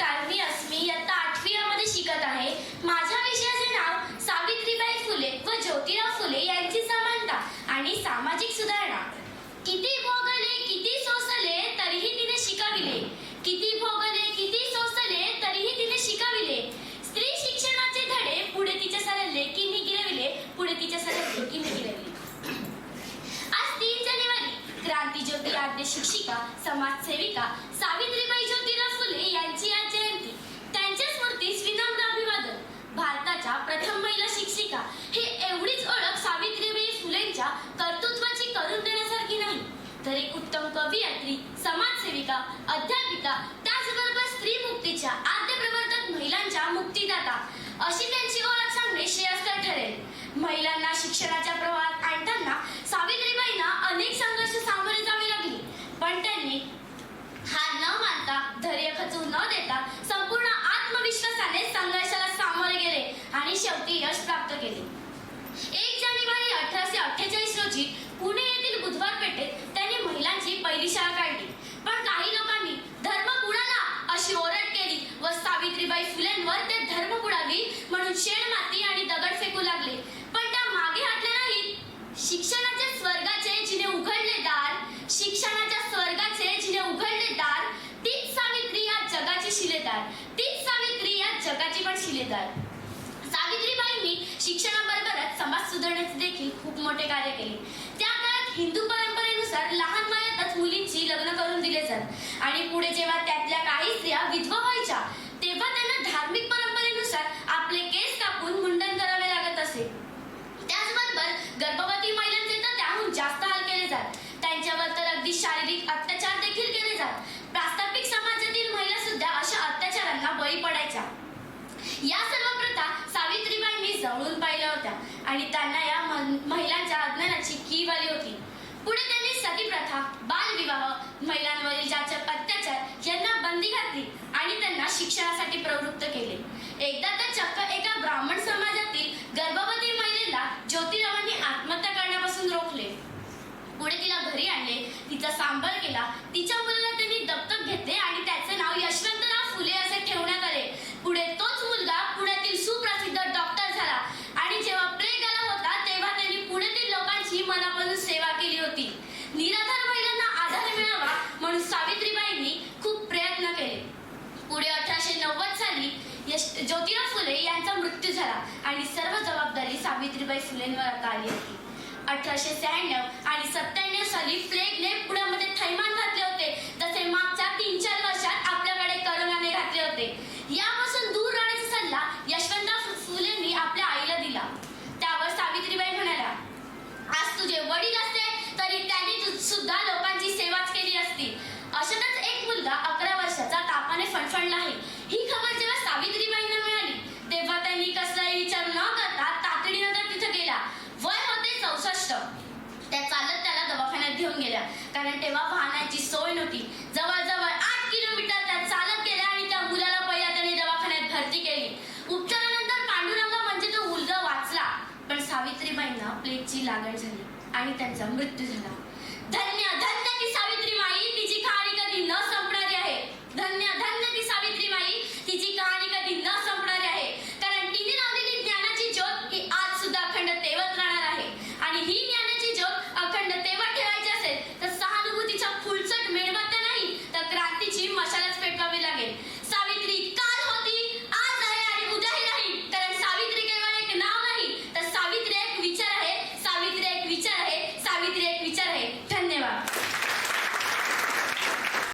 नमस्कार, मी अस्मी इयत्ता 8वी मध्ये शिकत आहे. माझ्या विषयाचे नाव सावित्रीबाई फुले व ज्योतिराव फुले यांची समानता आणि सामाजिक सुधारणा. किती भोगले किती सोसले तरीही तिने शिकविले, किती भोगले किती सोसले तरीही तिने शिकविले. स्त्री शिक्षणाचे धडे पुढे तिच्या साऱ्या लेकींनी गिरविले, पुढे तिच्या साऱ्या लेकींनी गिरविले. आज 3 जानेवारी क्रांतीज्योती आद्य शिक्षिका समाजसेविका सावित्रीबाई ज्योतिराव फुले यांची आज जयंती. त्यांच्या स्मृतीस विनम्र अभिवादन. भारताच्या प्रथम महिला शिक्षिका हे एवढीच ओळख सावित्रीबाई फुलेंच्या कर्तृत्वाची करून देण्यासारखी नाही, तर एक उत्तम कवयित्री, समाजसेविका, अध्यापिका, त्याचबरोबर स्त्री मुक्तीच्या आद्य प्रवर्तक, महिलांच्या मुक्तीदाता अशी त्यांची ओळख सांगणे श्रेयस्कर ठरेल. महिलांना शिक्षणाच्या प्रवाहात आणताना सावित्रीबाईंना अनेक संघर्ष सामोरे जावे लागले, पण त्यांनी हार न मानता, धैर्य खचू न देता संपूर्ण आत्मविश्वासाने संघर्षाला सामोरे गेले आणि शेवटी यश प्राप्त केले. 1 जानेवारी 1848 रोजी पुणे येथील बुधवार पेठेत त्यांनी महिलांची पहिली शाळा काढली. पण काही लोकांनी धर्म बुडाला अशी ओरड केली व सावित्रीबाई फुलेंवर ते धर्म बुडावी म्हणून शेणमाती आणि दगड फेकू लागले. पण त्या मागे हटल्या नाहीत. शिक्षणाच्या स्वर्गाचे जिने उघडले दार, शिक्षणाच्या स्वर्गाचे जिने उघडले दार, तीच सावित्री या जगाची शिलेदार, तीच सावित्री या जगाची पण शिलेदार. सावित्रीबाईंनी शिक्षणाबरोबरच समाज सुधारण्याचे देखील खूप मोठे कार्य केले. त्या काळात हिंदू परंपरेनुसार लहान वयातच मुलींची लग्न करून दिले जात आणि पुढे जेव्हा त्यातल्या काही स्त्रिया विधवा व्हायच्या तेव्हा त्यांना धार्मिक परंपरेनुसार आपले केस कापून मुंडन करावे लागत असे. त्याचबरोबर गर्भवती महिलांचे तर त्याहून जास्त हाल केले जात. त्यांच्यावर तर अगदी शारीरिक अत्याचार देखील केले जात. प्रास्ताविक समाजातील महिला सुद्धा अशा अत्याचारांना बळी पडायच्या. या सर्व प्रथा सावित्रीबाईंनी जवळून पाहिल्या होत्या आणि त्यांना या महिलांच्या अज्ञानाची कीव आली होती. पुढे त्यांनी सती प्रथा, बालविवाह, महिलांवरील जाचक अत्याचार यांना बंदी घातली आणि त्यांना शिक्षणासाठी प्रवृत्त केले. एकदा तर चक्क एका ब्राह्मण समाजातील गर्भवती महिलेला ज्योतिरावांनी आत्महत्या करण्यापासून रोखले. पुढे तिला घरी आणले, तिचा सांभाळ केला. तिच्या मुलाला त्यांनी दत्तक घेतले आणि त्याचे नाव यशवंतराव फुले असे ठेवण्यात आले. पुढे तोच मुलगा पुण्यातील सुप्रसिद्ध डॉक्टर झाला आणि जेव्हा प्लेग आला होता तेव्हा त्यांनी पुण्यातील लोकांची मनापासून सेवा केली होती. निराधार महिलांना आधार मिळावा म्हणून सावित्रीबाईंनी खूप प्रयत्न केले. पुढे 1890 साली ज्योतिराव फुले यांचा मृत्यू झाला आणि सर्व जबाबदारी सावित्रीबाई फुलेंवर आता आली होती. 1896 आणि 97 साली प्लेगने पुण्यामध्ये थैमान घातले होते, तसे मागच्या 3-4 वर्षात आपल्याकडे करोनाने घातले होते. यापासून दूर राहण्याचा सल्ला यशवंतराव फुलेंनी आपल्या आईला दिला. त्यावर सावित्रीबाई म्हणाल्या, आज तुझे वडील असते तरी त्यांनी सुद्धा लोकांची सेवाच केली असती. अशातच एक मुलगा 11 वर्षाचा तापाने फणफणला आहे. ही खबर जेव्हा सावित्रीबाईंना मिळाली तेव्हा त्यांनी कसलाही विचार न करता तातडीनं तिथे गेल्या. वय होते 64. त्या चालत त्याला दवाखान्यात घेऊन गेल्या, कारण तेव्हा वाहनाची सोय नव्हती. जवळजवळ 8 किलोमीटर त्या चालत गेल्या आणि त्या मुलाला पहिला त्यांनी दवाखान्यात भरती केली. उपचारानंतर पांडुरंग म्हणजे तो मुलगा वाचला, पण सावित्रीबाईंना प्लेगची लागण झाली आणि त्यांचा मृत्यू झाला. धन्यवाद.